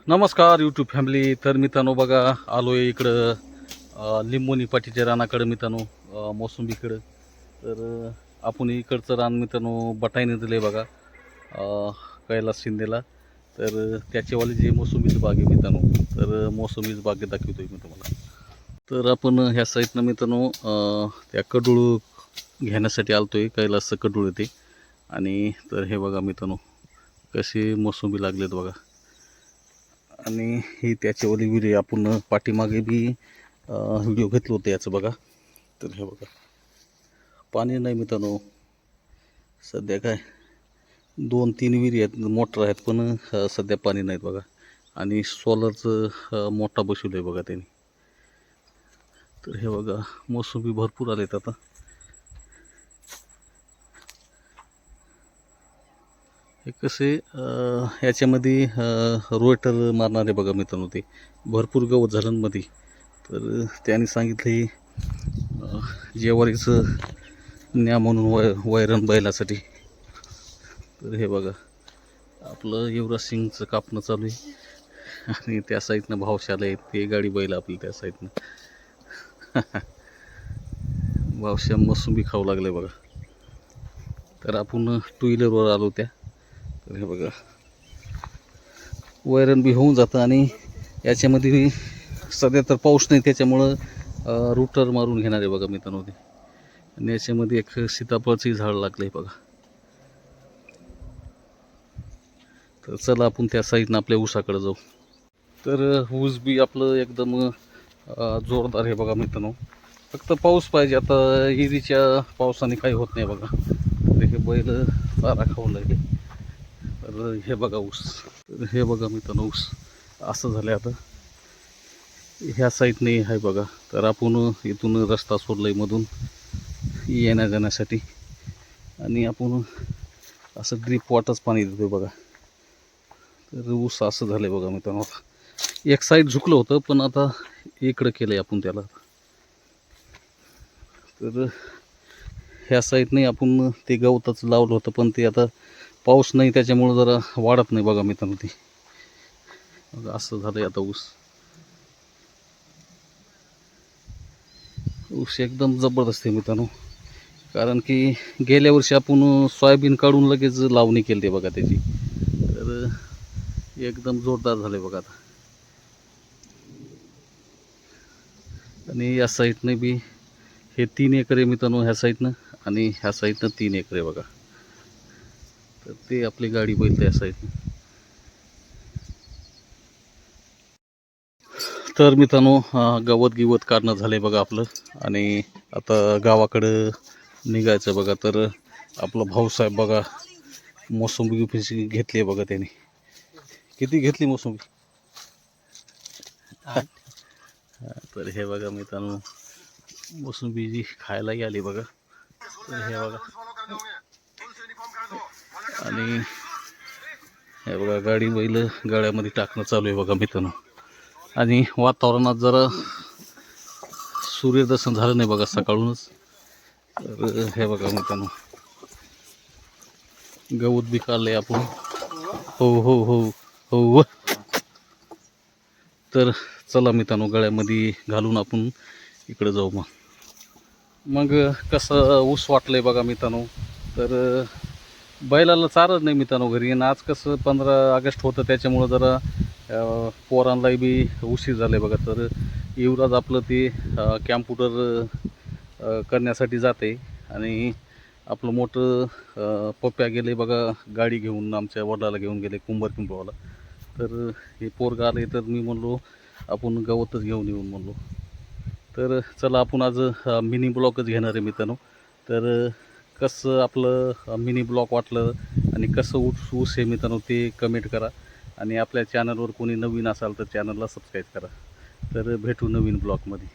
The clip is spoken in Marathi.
नमस्कार यूट्यूब फॅमिली. तर मित्रांनो बघा, आलो आहे इकडं लिंबोनी पाटीच्या रानाकडं मित्रांनो, मोसंबीकडं. तर आपण इकडचं रान मित्रांनो बटाईने दिलं आहे बघा, कैलास शिंदेला. तर त्याचेवाली जे मोसंबीचं बाग आहे मित्रांनो, तर मोसंबीचं बागेत दाखवतो आहे मी तुम्हाला. तर आपण ह्या साईडनं मित्रांनो त्या कडूळ घेण्यासाठी आलतो आहे, कैलासचं कडूळ ते. आणि तर हे बघा मित्रांनो कसे मोसंबी लागलेत बघा. आणि ही त्याच्यावरली व्हिडिओ आपण पाठीमागे बी व्हिडिओ घेतलं होतं याचं बघा. तर हे बघा, पाणी नाही मित्रांनो सध्या. काय 2-3 विहिरी आहेत, मोटर आहेत, पण सध्या पाणी नाहीत बघा. आणि सोलरचं मोठा बसवलं आहे बघा त्यांनी. तर हे बघा मोसंबी भरपूर आलेत आता. हे कसे ह्याच्यामध्ये रोटर मारणारे बघा मित्रांनो, ते भरपूर गवत झालं मध्ये. तर त्यांनी सांगितलं जेवारीचं न्या म्हणून वैरण बैलासाठी. तर हे बघा आपलं युवराज सिंगचं कापणं चालू आहे. आणि त्या साईडनं भावशाला आहे, ते गाडी बैल आपली त्या साईडनं. भावशा मोसंबी खाऊ लागले बघा. तर आपण 2 व्हीलरवर आलो त्या. तर हे बघा वैरण बी होऊन जातं. आणि याच्यामध्ये सध्या तर पाऊस नाही, त्याच्यामुळं रूटर मारून घेणार आहे बघा मित्रांनो ते. आणि याच्यामध्ये एक सीताफळचंही झाड लागलं आहे बघा. तर चला आपण त्या साईडनं आपल्या ऊसाकडे जाऊ. तर ऊस बी आपलं एकदम जोरदार आहे बघा मित्रांनो. फक्त पाऊस पाहिजे. आता इरीच्या पावसाने काही होत नाही बघा. तर हे बैल चारा खाऊ लागले. तर हे बघा ऊस. तर हे बघा मित्रांनो ऊस असं झालं आता. ह्या साईडने आहे बघा. तर आपण इथून रस्ता सोडला आहे मधून येण्या जाण्यासाठी. आणि आपण असं ड्रीप वॉटरच पाणी देतो बघा. तर ऊस असं झालं आहे बघा मित्रांनो. आता एक साईड झुकलं होतं, पण आता इकडं केलं आहे आपण त्याला. तर ह्या साईडने आपण ते गवतच लावलं होतं, पण ते आता पाऊस नाही त्याच्यामुळं जरा वाढत नाही बघा मित्रांनो ते. असं झालंय आता ऊस. ऊस एकदम जबरदस्त आहे मित्रांनो. कारण की गेल्या वर्षी आपण सोयाबीन काढून लगेच लावणी केली ते बघा त्याची. तर एकदम जोरदार झाले बघा आता. आणि या साईडने बी हे 3 एकर आहे मित्रांनो ह्या साईडनं. आणि ह्या साईडनं 3 एकर आहे बघा. तर ते आपली गाडी बैल त्या साईडनं. तर मित्रांनो गवत गिवत काढणं झालं आहे बघा आपलं. आणि आता गावाकडं निघायचं बघा. तर आपलं भाऊसाहेब बघा मोसंबी घेतली आहे बघा त्याने. किती घेतली मोसंबी? तर हे बघा मित्रांनो मोसंबी जी खायलाही आली बघा. तर हे बघा. आणि हे बघा गाडी बैल गाड्यामध्ये टाकणं चालू आहे बघा मित्रांनो. आणि वातावरणात जरा सूर्यदर्शन झालं नाही बघा सकाळूनच. तर हे बघा मित्रांनो गवत बी काढलंय आपण. हो हो हो हो. तर चला मित्रांनो गळ्यामध्ये घालून आपण इकडे जाऊ. मग कसं ऊस वाटलंय बघा मित्रांनो. तर बैलाला चारच नाही मित्रांनो घरी. आणि आज कसं 15 ऑगस्ट होतं, त्याच्यामुळं जरा पोरांनाही बी उशीर झाले बघा. तर युवराज आपलं ते कॅम्प्युटर करण्यासाठी जाते. आणि आपलं मोठं पप्प्या गेले बघा गाडी घेऊन, आमच्या वडिलाला घेऊन गेले कुंभारपिंपळाला. तर हे पोरगा आले, तर मी म्हणलो आपण गवतच घेऊन येऊन म्हणलो. तर चला आपण आज मिनी ब्लॉकच घेणार आहे मित्रांनो. तर कसं आपलं मिनी ब्लॉक वाटलं आणि कसं ऊस आहे मित्रांनो ते कमेंट करा. आणि आपल्या चॅनलवर कोणी नवीन असाल तर चॅनलला सबस्क्राईब करा. तर भेटू नवीन ब्लॉकमध्ये.